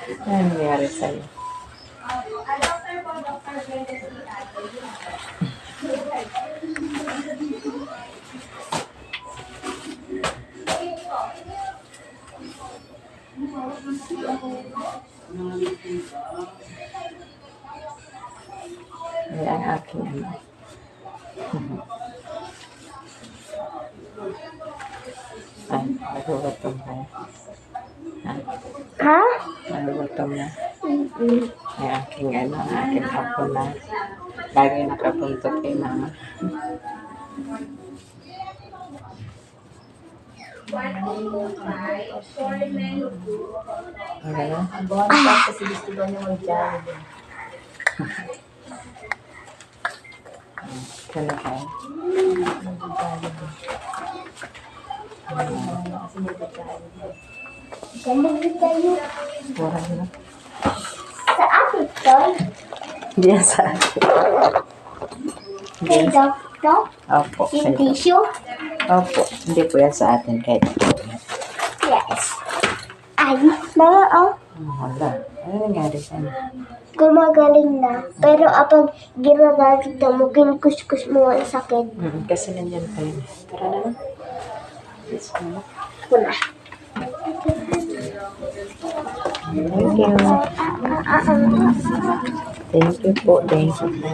Ano nangyari sa'yo? Ayan, aking ano. Ay, nagugutom ka. Ha? Nagugutom na. Ay, aking ano, aking apo na. Lagi nakapuntot kay mama. Okay. Kasi gusto ba niya mag-jollibee? Kano ka? Kasi mag-jollibee. Jollibee tayo. Mura na. Sa atin to. Hindi yan sa akin. Kay Doctor. Opo. Yung tissue. Opo. Hindi po yan sa atin kahit po. Yes. Ay, mga Wala. Ano nangyari sa'yo? gumagaling na. Pero kapag ginagamit mo, kinkuskus mo ang sakit. Kasi nandiyan pa yun. Tara na lang. Let's go. Wala. Thank you. Thank you po. Thank you po.